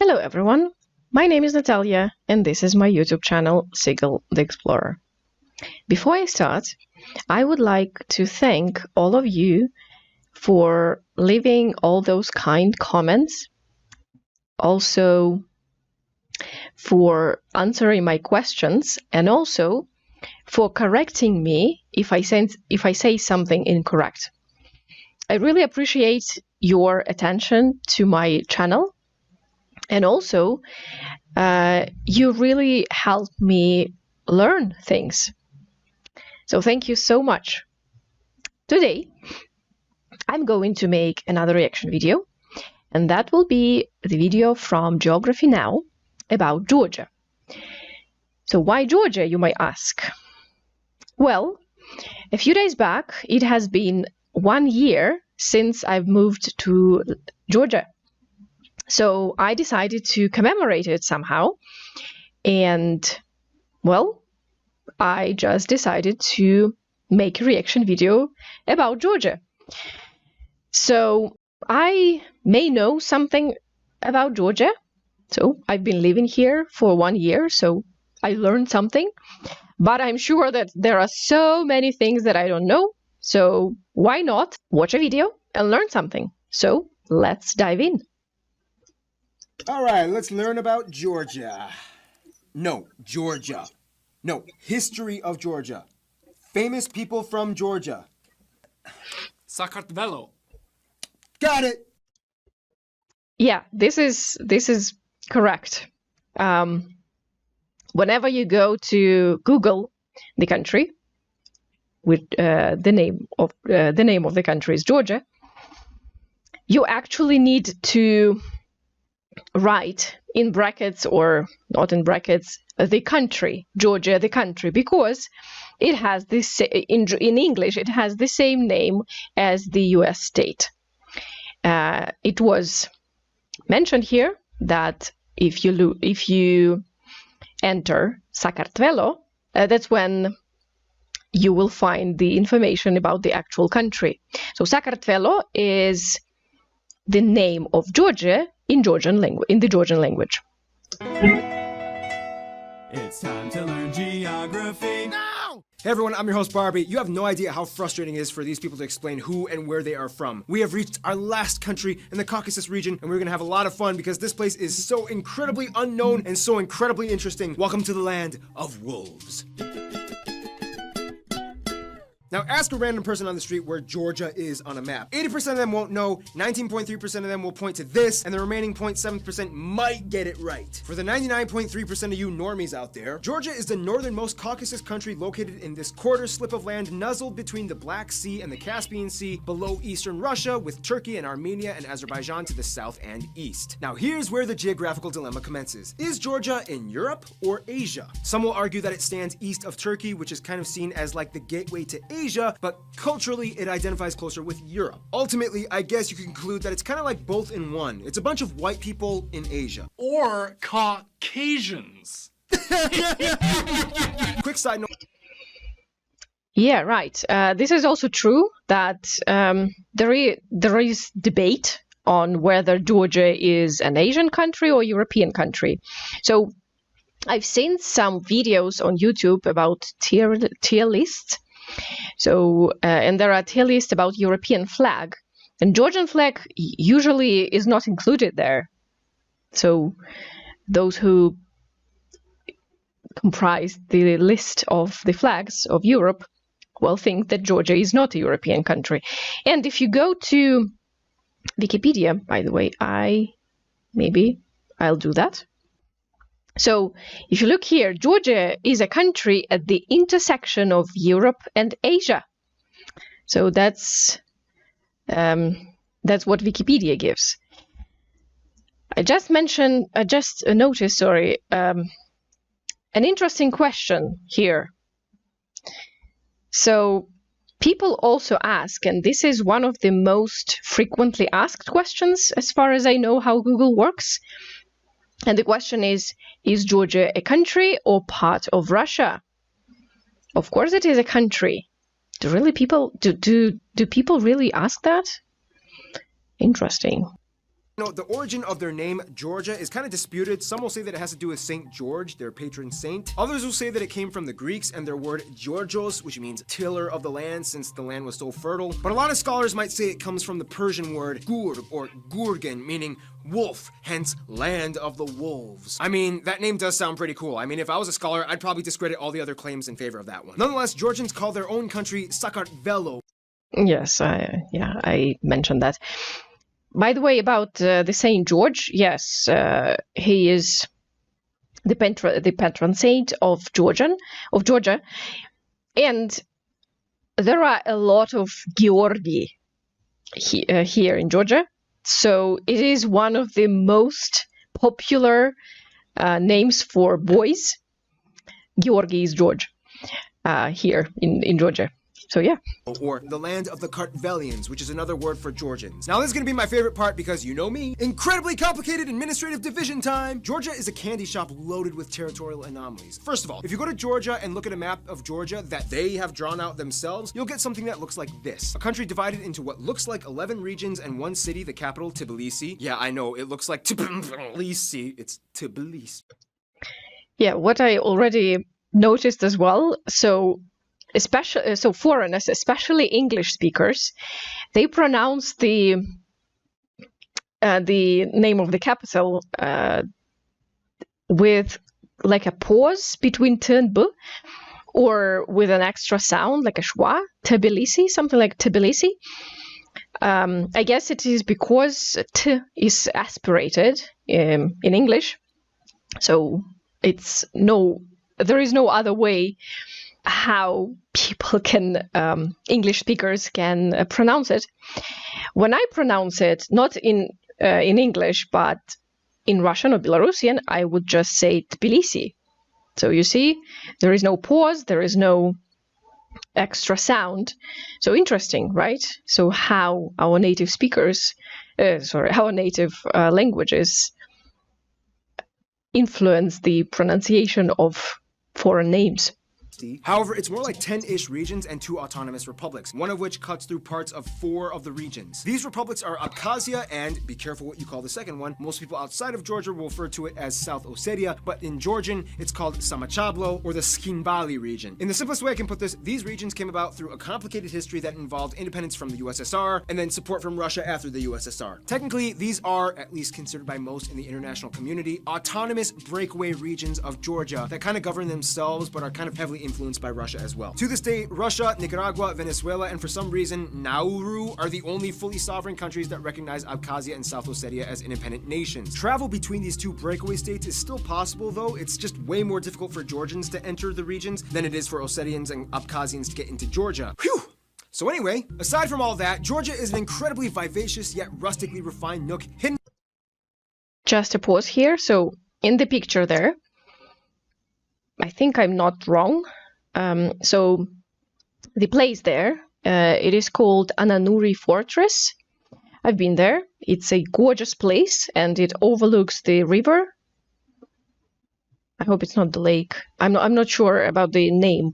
Hello everyone, my name is Natalia and this is my YouTube channel Sigil the Explorer. Before I start, I would like to thank all of you for leaving all those kind comments, also for answering my questions and also for correcting me if I say something incorrect. I really appreciate your attention to my channel. And also, you really helped me learn things. So thank you so much. Today, I'm going to make another reaction video, and that will be the video from Geography Now about Georgia. So why Georgia, you might ask? Well, a few days back, it has been 1 year since I've moved to Georgia. So I decided to commemorate it somehow, and well, I just decided to make a reaction video about Georgia. So I may know something about Georgia. So I've been living here for 1 year, so I learned something, but I'm sure that there are so many things that I don't know. So why not watch a video and learn something? So let's dive in. All right, let's learn about Georgia. No, Georgia. No, history of Georgia. Famous people from Georgia. Sakartvelo. Got it. Yeah, this is correct. Whenever you go to Google the country with the name of the country is Georgia, you actually need to write in brackets or not in brackets the country, Georgia, the country, because it has this in English it has the same name as the US state. It was mentioned here that if you enter Sakartvelo, that's when you will find the information about the actual country. So Sakartvelo is the name of Georgia in the Georgian language. It's time to learn geography. No! Hey everyone, I'm your host Barbie. You have no idea how frustrating it is for these people to explain who and where they are from. We have reached our last country in the Caucasus region, and we're gonna have a lot of fun because this place is so incredibly unknown and so incredibly interesting. Welcome to the land of wolves. Now ask a random person on the street where Georgia is on a map. 80% of them won't know, 19.3% of them will point to this, and the remaining 0.7% might get it right. For the 99.3% of you normies out there, Georgia is the northernmost Caucasus country located in this quarter slip of land nuzzled between the Black Sea and the Caspian Sea, below eastern Russia, with Turkey and Armenia and Azerbaijan to the south and east. Now here's where the geographical dilemma commences. Is Georgia in Europe or Asia? Some will argue that it stands east of Turkey, which is kind of seen as like the gateway to Asia, but culturally it identifies closer with Europe. Ultimately, I guess you can conclude that it's kind of like both in one. It's a bunch of white people in Asia. Or Caucasians. Quick side note. Yeah, right. This is also true that there is debate on whether Georgia is an Asian country or European country. So I've seen some videos on YouTube about tier lists. So, and there are tier lists about European flag, and Georgian flag usually is not included there. So those who comprise the list of the flags of Europe will think that Georgia is not a European country. And if you go to Wikipedia, by the way, I'll do that. So if you look here, Georgia is a country at the intersection of Europe and Asia. So that's what Wikipedia gives. I just noticed, an interesting question here. So people also ask, and this is one of the most frequently asked questions as far as I know how Google works. And the question is Georgia a country or part of Russia? Of course it is a country. Do people really ask that? Interesting. No, the origin of their name, Georgia, is kind of disputed. Some will say that it has to do with Saint George, their patron saint. Others will say that it came from the Greeks and their word Georgios, which means tiller of the land, since the land was so fertile. But a lot of scholars might say it comes from the Persian word gur or gurgan, meaning wolf, hence land of the wolves. I mean, that name does sound pretty cool. I mean, if I was a scholar, I'd probably discredit all the other claims in favor of that one. Nonetheless, Georgians call their own country Sakartvelo. Yes, I mentioned that. By the way, about the Saint George, yes, he is the patron saint of Georgia, and there are a lot of Georgi here in Georgia. So it is one of the most popular names for boys. Georgi is George here in Georgia. So yeah. Or the land of the Kartvelians, which is another word for Georgians. Now this is going to be my favorite part because you know me. Incredibly complicated administrative division time! Georgia is a candy shop loaded with territorial anomalies. First of all, if you go to Georgia and look at a map of Georgia that they have drawn out themselves, you'll get something that looks like this. A country divided into what looks like 11 regions and one city, the capital, Tbilisi. Yeah, I know, it looks like Tbilisi. It's Tbilisi. Yeah, what I already noticed as well, so foreigners, especially English speakers, they pronounce the name of the capital with like a pause between t and b, or with an extra sound like a schwa, Tbilisi, something like Tbilisi. I guess it is because t is aspirated in English, so there is no other way how people English speakers can pronounce it. When I pronounce it, not in English, but in Russian or Belarusian, I would just say Tbilisi. So you see, there is no pause, there is no extra sound. So interesting, right? So how our native languages influence the pronunciation of foreign names. However, it's more like 10-ish regions and 2 autonomous republics, one of which cuts through parts of 4 of the regions. These republics are Abkhazia and, be careful what you call the second one, most people outside of Georgia will refer to it as South Ossetia, but in Georgian, it's called Samachablo, or the Skinbali region. In the simplest way I can put this, these regions came about through a complicated history that involved independence from the USSR, and then support from Russia after the USSR. Technically, these are, at least considered by most in the international community, autonomous breakaway regions of Georgia that kind of govern themselves, but are kind of heavily influenced by Russia as well. To this day, Russia, Nicaragua, Venezuela, and for some reason, Nauru are the only fully sovereign countries that recognize Abkhazia and South Ossetia as independent nations. Travel between these 2 breakaway states is still possible, though. It's just way more difficult for Georgians to enter the regions than it is for Ossetians and Abkhazians to get into Georgia. Whew! So anyway, aside from all that, Georgia is an incredibly vivacious yet rustically refined nook hidden. Just a pause here. So in the picture there, I think I'm not wrong. So the place there, it is called Ananuri Fortress. I've been there. It's a gorgeous place and it overlooks the river. I hope it's not the lake. I'm not sure about the name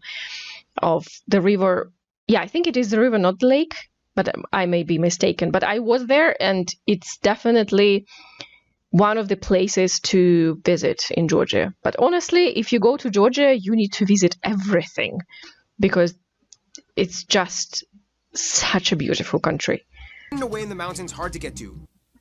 of the river. Yeah, I think it is the river, not the lake, but I may be mistaken. But I was there and it's definitely one of the places to visit in Georgia. But honestly, if you go to Georgia, you need to visit everything because it's just such a beautiful country. Away in the mountains hard to get to.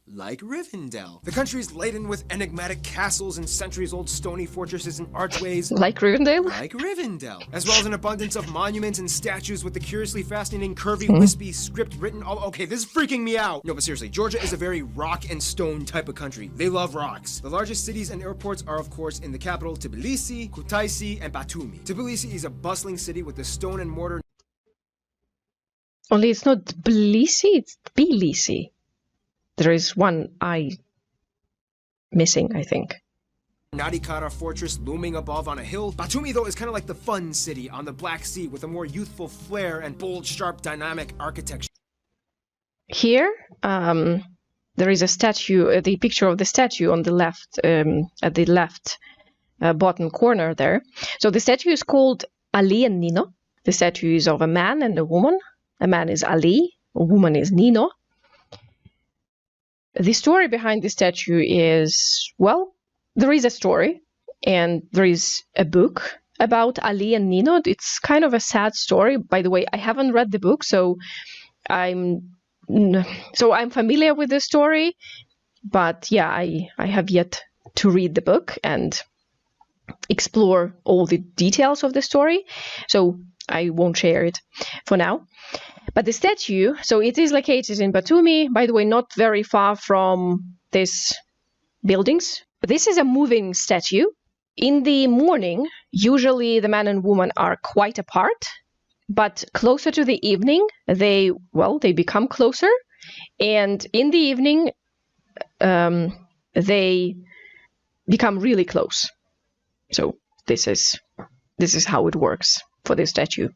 Like Rivendell. The country is laden with enigmatic castles and centuries-old stony fortresses and archways. Like Rivendell? Like Rivendell. As well as an abundance of monuments and statues with the curiously fascinating, curvy, wispy script written all... Okay, this is freaking me out! No, but seriously, Georgia is a very rock and stone type of country. They love rocks. The largest cities and airports are, of course, in the capital, Tbilisi, Kutaisi, and Batumi. Tbilisi is a bustling city with the stone and mortar... Only it's not Tbilisi, it's Tbilisi. There is one I missing, I think. Nadikara fortress looming above on a hill. Batumi, though, is kind of like the fun city on the Black Sea with a more youthful flair and bold, sharp, dynamic architecture. Here, there is a statue, the picture of the statue on the left, at the left bottom corner there. So the statue is called Ali and Nino. The statue is of a man and a woman. A man is Ali, a woman is Nino. The story behind the statue is, well, there is a story and there is a book about Ali and Nino. It's kind of a sad story. By the way, I haven't read the book, so I'm familiar with the story, but yeah, I have yet to read the book and explore all the details of the story, so I won't share it for now. But the statue, so it is located in Batumi, by the way, not very far from these buildings. This is a moving statue. In the morning, usually the man and woman are quite apart, but closer to the evening, they become closer, and in the evening, they become really close. So this is how it works for this statue.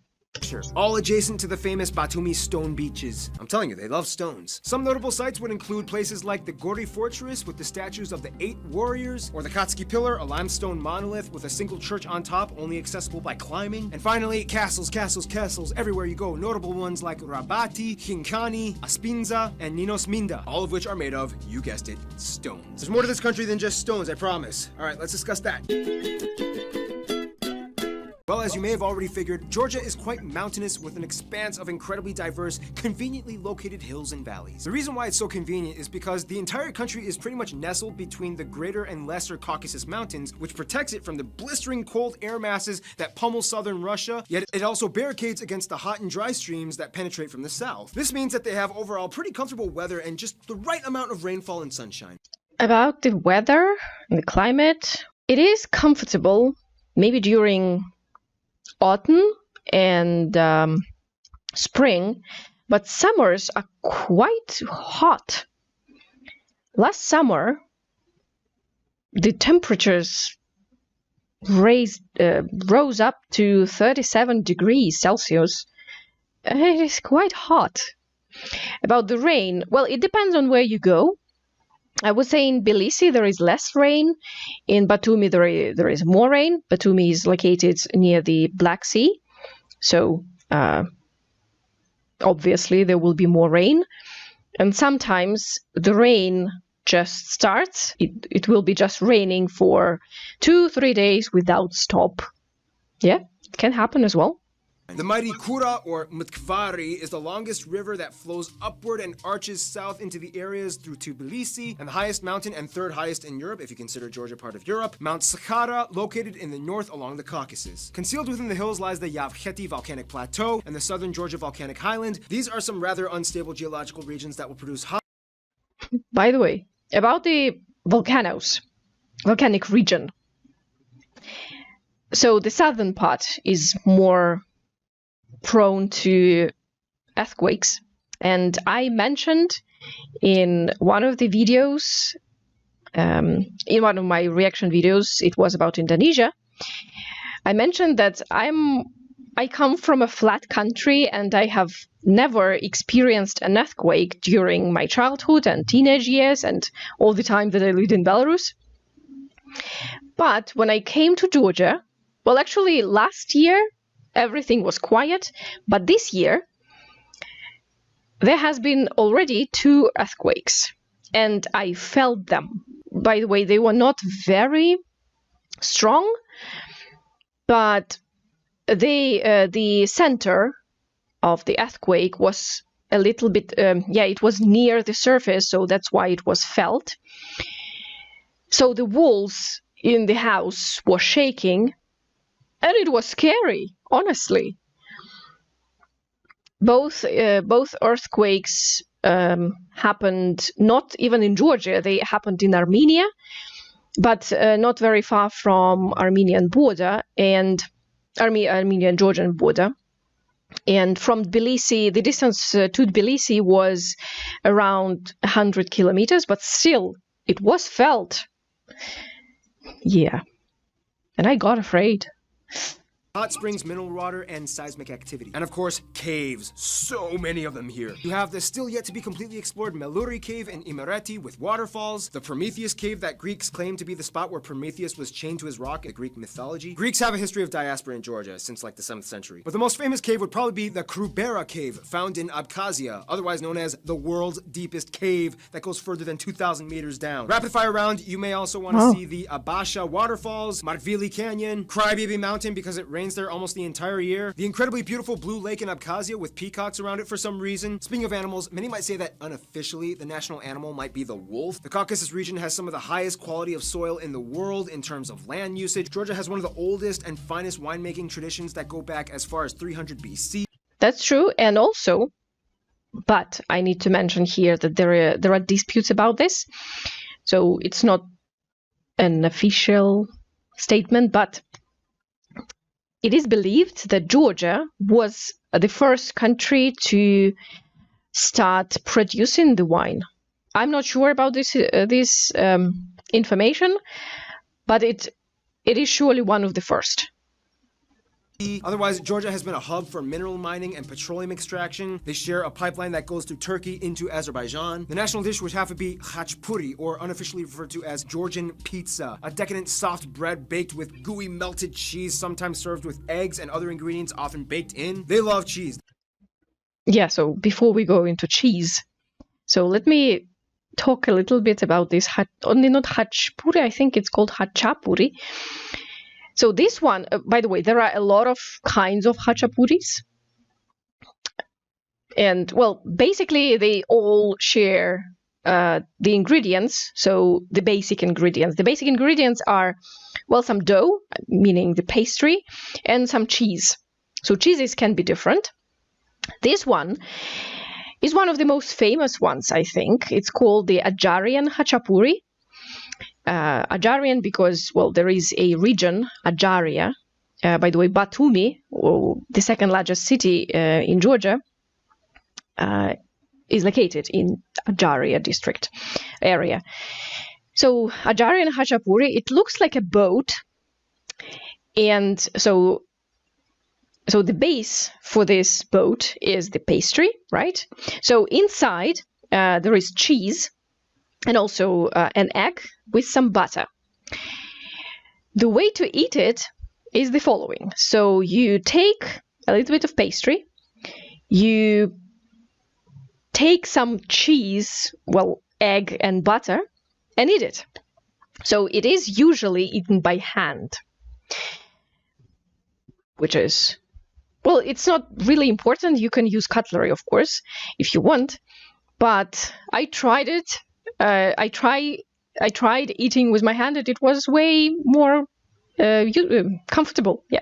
All adjacent to the famous Batumi stone beaches. I'm telling you, they love stones. Some notable sites would include places like the Gori Fortress with the statues of the 8 warriors, or the Katsuki Pillar, a limestone monolith with a single church on top, only accessible by climbing. And finally, castles everywhere you go. Notable ones like Rabati, Hinkani, Aspinza, and Ninos Minda, all of which are made of, you guessed it, stones. There's more to this country than just stones, I promise. All right, let's discuss that. Well, as you may have already figured, Georgia is quite mountainous with an expanse of incredibly diverse, conveniently located hills and valleys. The reason why it's so convenient is because the entire country is pretty much nestled between the Greater and Lesser Caucasus Mountains, which protects it from the blistering cold air masses that pummel southern Russia, yet it also barricades against the hot and dry streams that penetrate from the south. This means that they have overall pretty comfortable weather and just the right amount of rainfall and sunshine. About the weather and the climate, it is comfortable, maybe during autumn and spring, but summers are quite hot. Last summer, the temperatures rose up to 37 degrees Celsius. It is quite hot. About the rain, well, it depends on where you go. I would say in Tbilisi there is less rain. In Batumi there is more rain. Batumi is located near the Black Sea, so obviously there will be more rain. And sometimes the rain just starts. It will be just raining for 2-3 days without stop. Yeah, it can happen as well. The mighty Kura, or Mtkvari, is the longest river that flows upward and arches south into the areas through Tbilisi, and the highest mountain and third highest in Europe, if you consider Georgia part of Europe, Mount Sakhara, located in the north along the Caucasus. Concealed within the hills lies the Yavcheti Volcanic Plateau and the southern Georgia Volcanic Highland. These are some rather unstable geological regions that will produce hot... By the way, about the volcanic region. So the southern part is more prone to earthquakes, and I mentioned in one of the videos, in one of my reaction videos, it was about Indonesia. I mentioned that I come from a flat country and I have never experienced an earthquake during my childhood and teenage years and all the time that I lived in Belarus. But when I came to Georgia, well, actually last year everything was quiet, but this year there has been already 2 earthquakes and I felt them. By the way, they were not very strong, but the center of the earthquake was a little bit, it was near the surface, so that's why it was felt. So the walls in the house were shaking, and it was scary, honestly. Both earthquakes happened not even in Georgia, they happened in Armenia, but not very far from Armenian border and Armenian-Georgian border. And from Tbilisi, the distance to Tbilisi was around 100 kilometers, but still, it was felt. Yeah. And I got afraid. hot springs, mineral water, and seismic activity. And of course, caves. So many of them here. You have the still yet to be completely explored Meluri Cave in Imereti with waterfalls, the Prometheus Cave that Greeks claim to be the spot where Prometheus was chained to his rock in Greek mythology. Greeks have a history of diaspora in Georgia since like the 7th century. But the most famous cave would probably be the Krubera Cave, found in Abkhazia, otherwise known as the world's deepest cave that goes further than 2,000 meters down. Rapid fire round, you may also want to see the Abasha waterfalls, Martvili Canyon, Crybaby Mountain because it rains there almost the entire year, the incredibly beautiful Blue Lake in Abkhazia with peacocks around it for some reason. Speaking of animals, many might say that unofficially the national animal might be the wolf. The Caucasus region has some of the highest quality of soil in the world in terms of land usage. Georgia has one of the oldest and finest winemaking traditions that go back as far as 300 BC. That's true, and also, but I need to mention here that there are disputes about this. So it's not an official statement, but it is believed that Georgia was the first country to start producing the wine. I'm not sure about this information, but it is surely one of the first. Otherwise, Georgia has been a hub for mineral mining and petroleum extraction. They share a pipeline that goes through Turkey into Azerbaijan. The national dish would have to be Hachapuri, or unofficially referred to as Georgian pizza, a decadent soft bread baked with gooey melted cheese, sometimes served with eggs and other ingredients often baked in. They love cheese. Yeah, so before we go into cheese, so let me talk a little bit about this, only not Hachapuri, I think it's called Hachapuri. So this one, by the way, there are a lot of kinds of hachapuris. And, well, basically they all share the ingredients, so the basic ingredients. The basic ingredients are, well, some dough, meaning the pastry, and some cheese. So cheeses can be different. This one is one of the most famous ones, I think. It's called the Ajarian Hachapuri. Ajarian because, well, there is a region, Ajaria. By the way, Batumi, the second largest city in Georgia, is located in Ajaria district area. So Ajarian Hachapuri, it looks like a boat. And so the base for this boat is the pastry, right? So inside there is cheese and also an egg with some butter. The way to eat it is the following. So you take a little bit of pastry, you take some cheese, well, egg and butter, and eat it. So it is usually eaten by hand, which is, well, it's not really important. You can use cutlery, of course, if you want, but I tried it. I tried eating with my hand, and it was way more comfortable. Yeah.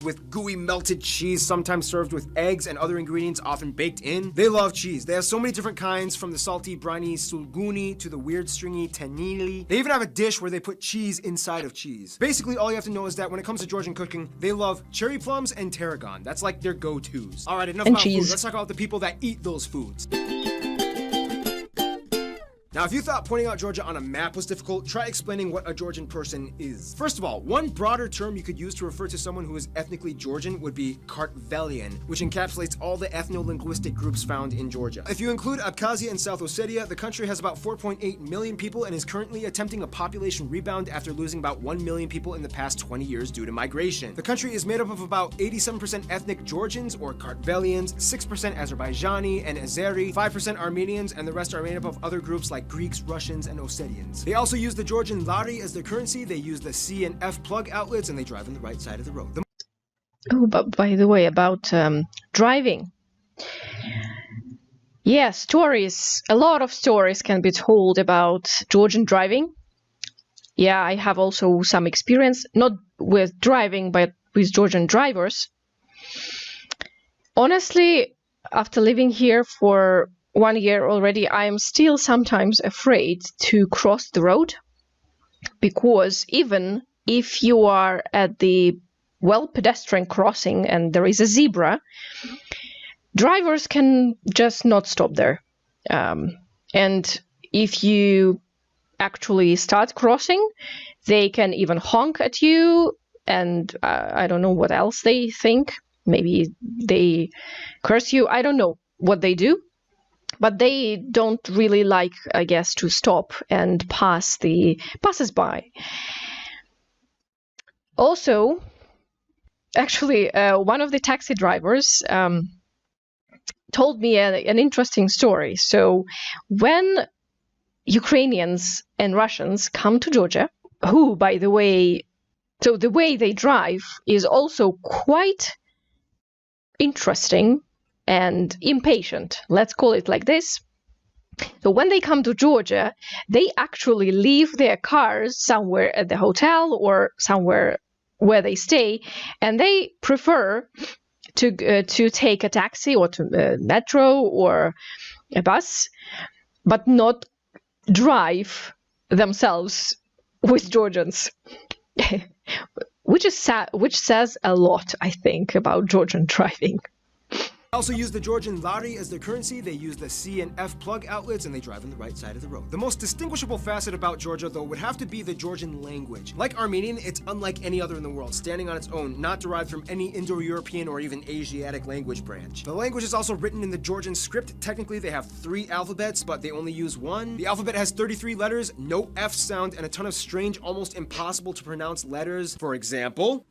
With gooey melted cheese, sometimes served with eggs and other ingredients often baked in. They love cheese. They have so many different kinds, from the salty, briny sulguni to the weird, stringy tenili. They even have a dish where they put cheese inside of cheese. Basically, all you have to know is that when it comes to Georgian cooking, they love cherry plums and tarragon. That's like their go-tos. All right, enough about food. Let's talk about the people that eat those foods. Now, if you thought pointing out Georgia on a map was difficult, try explaining what a Georgian person is. First of all, one broader term you could use to refer to someone who is ethnically Georgian would be Kartvelian, which encapsulates all the ethno-linguistic groups found in Georgia. If you include Abkhazia and South Ossetia, the country has about 4.8 million people and is currently attempting a population rebound after losing about 1 million people in the past 20 years due to migration. The country is made up of about 87% ethnic Georgians, or Kartvelians, 6% Azerbaijani and Azeri, 5% Armenians, and the rest are made up of other groups like Greeks, Russians, and Ossetians. They also use the Georgian lari as their currency. They use the C and F plug outlets, and they drive on the right side of the road. Oh, but by the way, about driving. Yeah, stories. A lot of stories can be told about Georgian driving. Yeah, I have also some experience, not with driving, but with Georgian drivers. Honestly, after living here for 1 year already, I am still sometimes afraid to cross the road, because even if you are at the, well, pedestrian crossing and there is a zebra, drivers can just not stop there. And if you actually start crossing, they can even honk at you and I don't know what else they think. Maybe they curse you. I don't know what they do, but they don't really like, I guess, to stop and pass the passers-by. Also, actually, one of the taxi drivers told me an interesting story. So when Ukrainians and Russians come to Georgia, who, by the way, so the way they drive is also quite interesting and impatient. Let's call it like this. So when they come to Georgia, they actually leave their cars somewhere at the hotel or somewhere where they stay, and they prefer to take a taxi or to a metro or a bus, but not drive themselves with Georgians, which says a lot, I think, about Georgian driving. They also use the Georgian lari as their currency. They use the C and F plug outlets, and they drive on the right side of the road. The most distinguishable facet about Georgia, though, would have to be the Georgian language. Like Armenian, it's unlike any other in the world, standing on its own, not derived from any Indo-European or even Asiatic language branch. The language is also written in the Georgian script. Technically, they have 3 alphabets, but they only use 1. The alphabet has 33 letters, no F sound, and a ton of strange, almost impossible to pronounce letters. For example,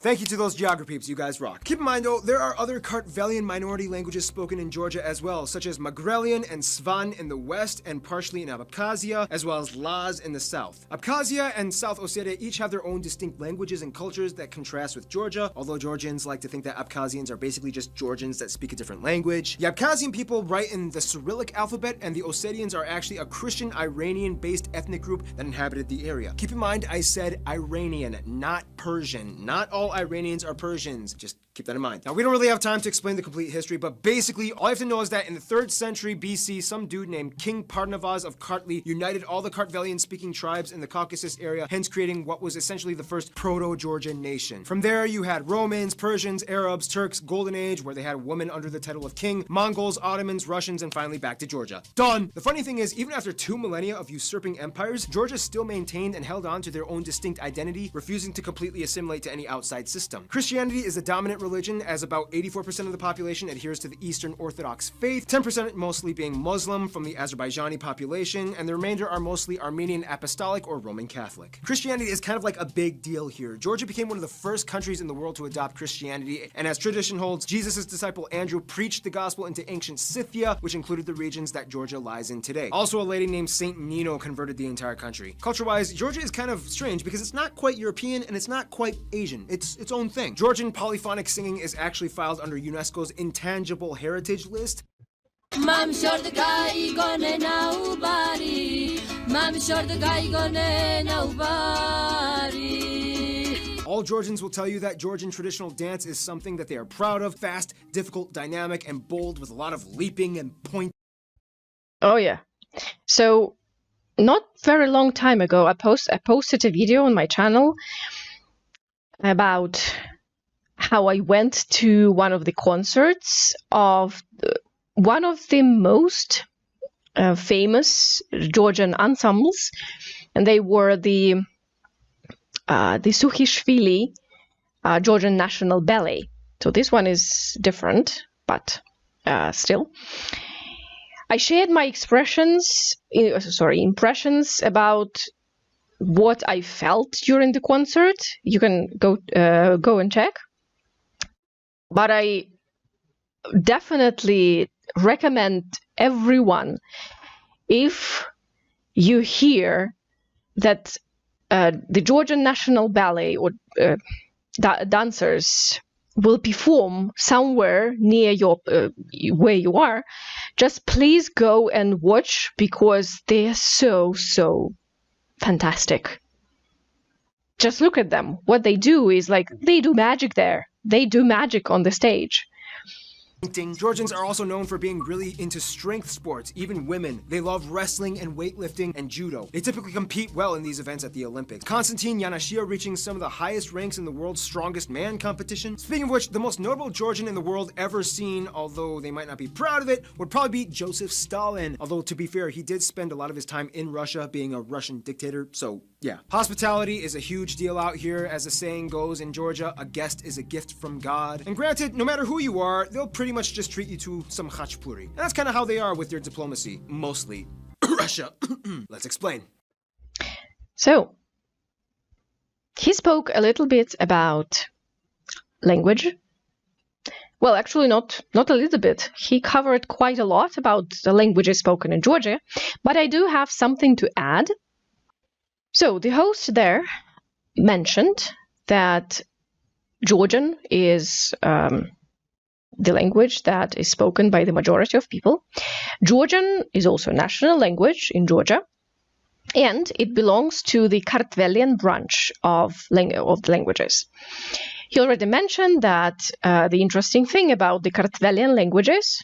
thank you to those geography peeps, you guys rock. Keep in mind though, there are other Kartvelian minority languages spoken in Georgia as well, such as Magrelian and Svan in the west and partially in Abkhazia, as well as Laz in the south. Abkhazia and South Ossetia each have their own distinct languages and cultures that contrast with Georgia, although Georgians like to think that Abkhazians are basically just Georgians that speak a different language. The Abkhazian people write in the Cyrillic alphabet, and the Ossetians are actually a Christian Iranian-based ethnic group that inhabited the area. Keep in mind, I said Iranian, not Persian. Not all Iranians are Persians. Just keep that in mind. Now, we don't really have time to explain the complete history, but basically, all you have to know is that in the 3rd century BC, some dude named King Parnavaz of Kartli united all the Kartvelian-speaking tribes in the Caucasus area, hence creating what was essentially the first proto-Georgian nation. From there, you had Romans, Persians, Arabs, Turks, Golden Age, where they had women under the title of king, Mongols, Ottomans, Russians, and finally back to Georgia. Done! The funny thing is, even after 2 millennia of usurping empires, Georgia still maintained and held on to their own distinct identity, refusing to completely assimilate to any outside system. Christianity is the dominant religion, as about 84% of the population adheres to the Eastern Orthodox faith, 10% mostly being Muslim from the Azerbaijani population, and the remainder are mostly Armenian Apostolic or Roman Catholic. Christianity is kind of like a big deal here. Georgia became one of the first countries in the world to adopt Christianity, and as tradition holds, Jesus' disciple Andrew preached the gospel into ancient Scythia, which included the regions that Georgia lies in today. Also, a lady named Saint Nino converted the entire country. Culture-wise, Georgia is kind of strange because it's not quite European and it's not quite Asian. It's its own thing. Georgian polyphonic singing is actually filed under UNESCO's Intangible Heritage List. All Georgians will tell you that Georgian traditional dance is something that they are proud of, fast, difficult, dynamic, and bold with a lot of leaping and point. Oh yeah. So not very long time ago, I posted a video on my channel about how I went to one of the concerts of one of the most famous Georgian ensembles, and they were the Sukhishvili Georgian National Ballet. So this one is different, but still. I shared my impressions about what I felt during the concert. You can go and check. But I definitely recommend everyone, if you hear that the Georgian National Ballet or dancers will perform somewhere near your where you are, just please go and watch, because they're so fantastic. Just look at them. What they do is like they do magic there. They do magic on the stage. Georgians are also known for being really into strength sports, even women. They love wrestling and weightlifting and judo. They typically compete well in these events at the Olympics. Konstantin Yanashia reaching some of the highest ranks in the world's strongest man competition. Speaking of which, the most notable Georgian in the world ever seen, although they might not be proud of it, would probably be Joseph Stalin. Although, to be fair, he did spend a lot of his time in Russia being a Russian dictator, so yeah. Hospitality is a huge deal out here. As the saying goes in Georgia, a guest is a gift from God. And granted, no matter who you are, they'll pretty much just treat you to some Hachapuri. And that's kind of how they are with their diplomacy. Mostly. Russia. Let's explain. So, he spoke a little bit about language. Well, actually, not a little bit. He covered quite a lot about the languages spoken in Georgia, but I do have something to add. So, the host there mentioned that Georgian is the language that is spoken by the majority of people. Georgian is also a national language in Georgia, and it belongs to the Kartvelian branch of the languages. He already mentioned that the interesting thing about the Kartvelian languages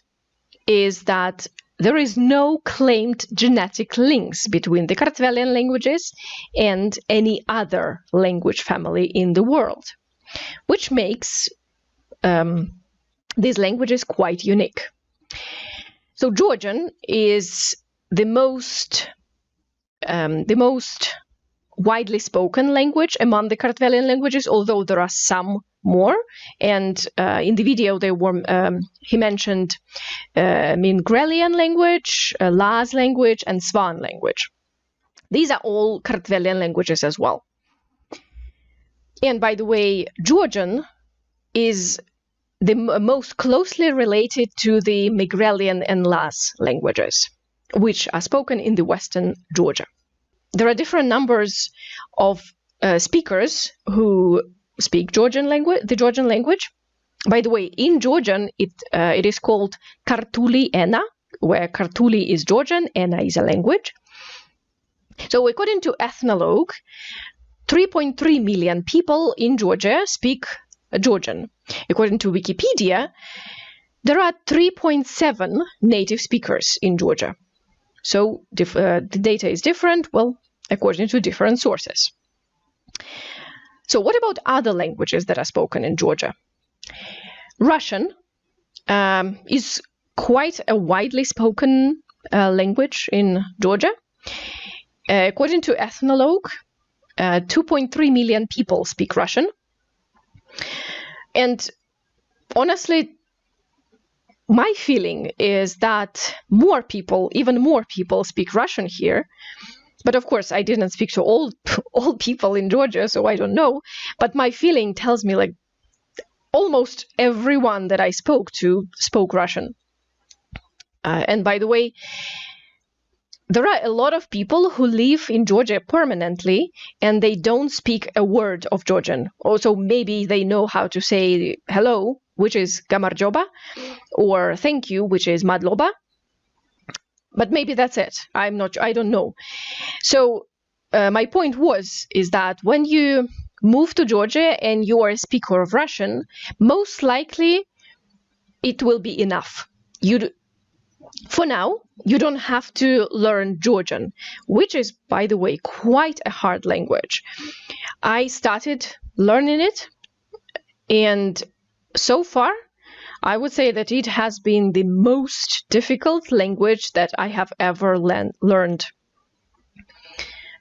is that there is no claimed genetic links between the Kartvelian languages and any other language family in the world, which makes these languages quite unique. So Georgian is the most widely spoken language among the Kartvelian languages, although there are some more. And in the video, he mentioned Mingrelian language, Laz language, and Svan language. These are all Kartvelian languages as well. And by the way, Georgian is the most closely related to the Mingrelian and Laz languages, which are spoken in the western Georgia. There are different numbers of speakers who speak the Georgian language. By the way, in Georgian, it is called Kartuli Ena, where Kartuli is Georgian, Ena is a language. So according to Ethnologue, 3.3 million people in Georgia speak Georgian. According to Wikipedia, there are 3.7 native speakers in Georgia. So the data is different, well, according to different sources. So what about other languages that are spoken in Georgia? Russian is quite a widely spoken language in Georgia. According to Ethnologue, 2.3 million people speak Russian. And honestly, my feeling is that even more people speak Russian here. But of course, I didn't speak to all people in Georgia, so I don't know. But my feeling tells me like almost everyone that I spoke to spoke Russian. And by the way, there are a lot of people who live in Georgia permanently and they don't speak a word of Georgian. Also, maybe they know how to say hello, which is gamarjoba, or thank you, which is madloba. But maybe that's it. I don't know. So my point is that when you move to Georgia and you are a speaker of Russian, most likely it will be enough. For now, you don't have to learn Georgian, which is, by the way, quite a hard language. I started learning it, and so far, I would say that it has been the most difficult language that I have ever learned.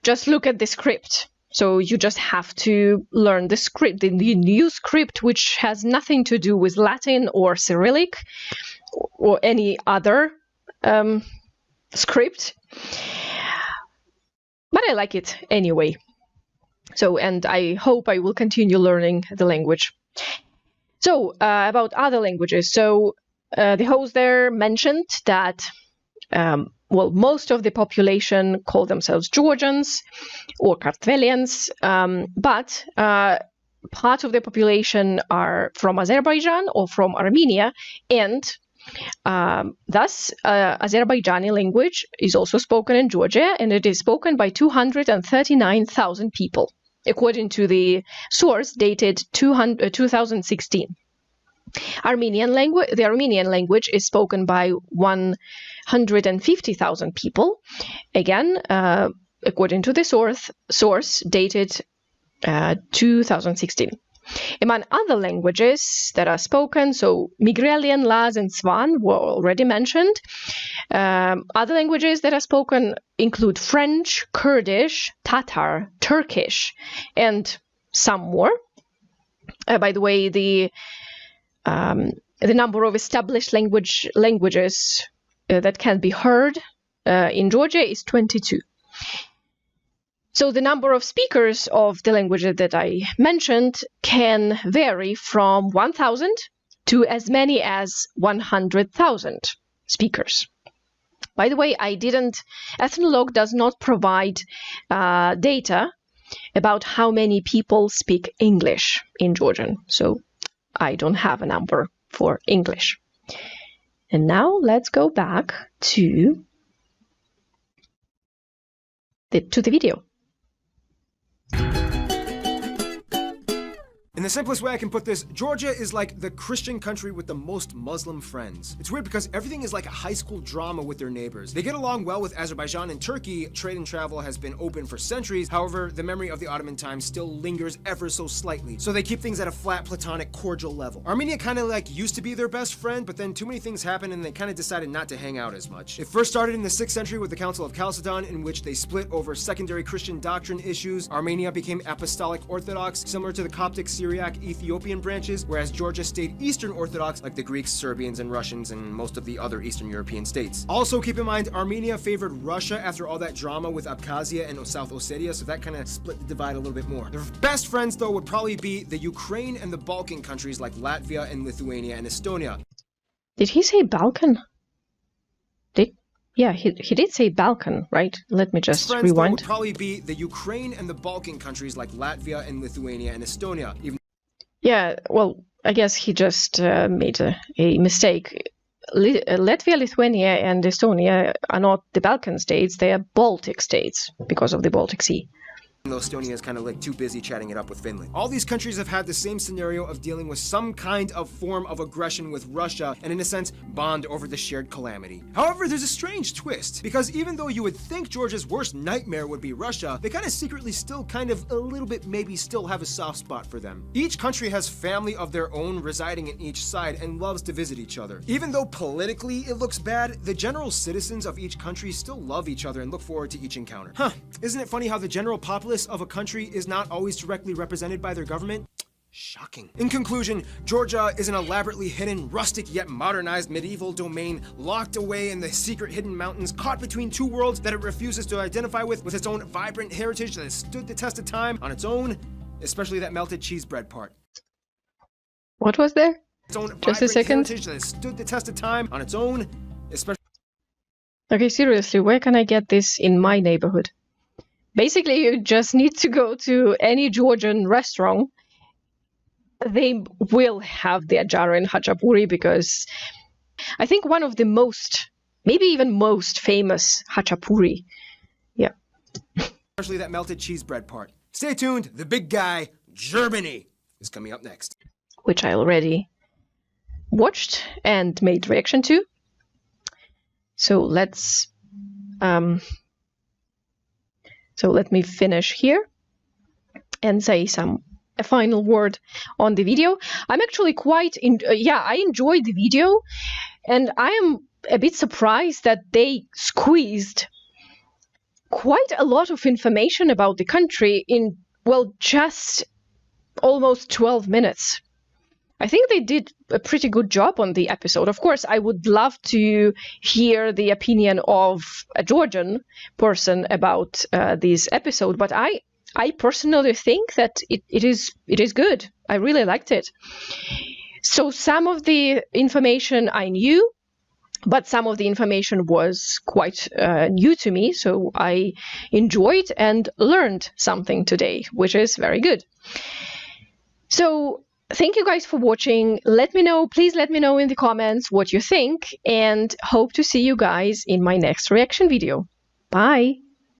Just look at the script. So you just have to learn the script, the new script, which has nothing to do with Latin or Cyrillic or any other script. But I like it anyway. So, and I hope I will continue learning the language. So, about other languages. So, the host there mentioned that, most of the population call themselves Georgians or Kartvelians, but part of the population are from Azerbaijan or from Armenia, and thus Azerbaijani language is also spoken in Georgia, and it is spoken by 239,000 people, according to the source dated 2016. The Armenian language is spoken by 150,000 people. Again, according to the source dated 2016. Among other languages that are spoken, so Migrelian, Laz, and Svan were already mentioned. Other languages that are spoken include French, Kurdish, Tatar, Turkish, and some more. By the way, the number of established languages that can be heard in Georgia is 22. So the number of speakers of the languages that I mentioned can vary from 1,000 to as many as 100,000 speakers. By the way, Ethnologue does not provide data about how many people speak English in Georgian. So I don't have a number for English. And now let's go back to the video. In the simplest way I can put this, Georgia is like the Christian country with the most Muslim friends. It's weird because everything is like a high school drama with their neighbors. They get along well with Azerbaijan and Turkey. Trade and travel has been open for centuries. However, the memory of the Ottoman times still lingers ever so slightly. So they keep things at a flat, platonic, cordial level. Armenia kind of like used to be their best friend, but then too many things happened and they kind of decided not to hang out as much. It first started in the 6th century with the Council of Chalcedon, in which they split over secondary Christian doctrine issues. Armenia became Apostolic Orthodox, similar to the Coptic, Syriac, Ethiopian branches, whereas Georgia stayed Eastern Orthodox like the Greeks, Serbians, and Russians, and most of the other Eastern European states. Also keep in mind, Armenia favored Russia after all that drama with Abkhazia and South Ossetia, so that kind of split the divide a little bit more. Their best friends, though, would probably be the Ukraine and the Balkan countries like Latvia and Lithuania and Estonia. Did he say Balkan? Yeah, he did say Balkan, right? Let me just rewind. Rewind. Would probably be the Ukraine and the Balkan countries like Latvia and Lithuania and Estonia. Yeah, well, I guess he just made a mistake. Latvia, Lithuania, and Estonia are not the Balkan states, they are Baltic states because of the Baltic Sea. Estonia is kind of like too busy chatting it up with Finland. All these countries have had the same scenario of dealing with some kind of form of aggression with Russia and, in a sense, bond over the shared calamity. However, there's a strange twist, because even though you would think Georgia's worst nightmare would be Russia, they kind of secretly still kind of a little bit maybe still have a soft spot for them. Each country has family of their own residing in each side and loves to visit each other. Even though politically it looks bad, the general citizens of each country still love each other and look forward to each encounter. Isn't it funny how the general populace of a country is not always directly represented by their government? Shocking. In conclusion, Georgia is an elaborately hidden, rustic yet modernized medieval domain locked away in the secret hidden mountains, caught between two worlds that it refuses to identify with its own vibrant heritage that has stood the test of time on its own, especially that melted cheese bread part. What was there? Its own Just a second. heritage that has stood the test of time on its own, especially. Okay, seriously, where can I get this in my neighborhood? Basically, you just need to go to any Georgian restaurant. They will have the Ajarian Hachapuri, because I think one of the most, maybe even most famous Hachapuri. Yeah. Especially that melted cheese bread part. Stay tuned, the big guy, Germany, is coming up next. Which I already watched and made reaction to. So let's... So let me finish here and say a final word on the video. I'm actually I enjoyed the video, and I am a bit surprised that they squeezed quite a lot of information about the country in, well, just almost 12 minutes. I think they did a pretty good job on the episode. Of course, I would love to hear the opinion of a Georgian person about this episode, but I personally think that it is good. I really liked it. So some of the information I knew, but some of the information was quite new to me, so I enjoyed and learned something today, which is very good. So thank you guys for watching. Please let me know in the comments what you think, and hope to see you guys in my next reaction video. Bye!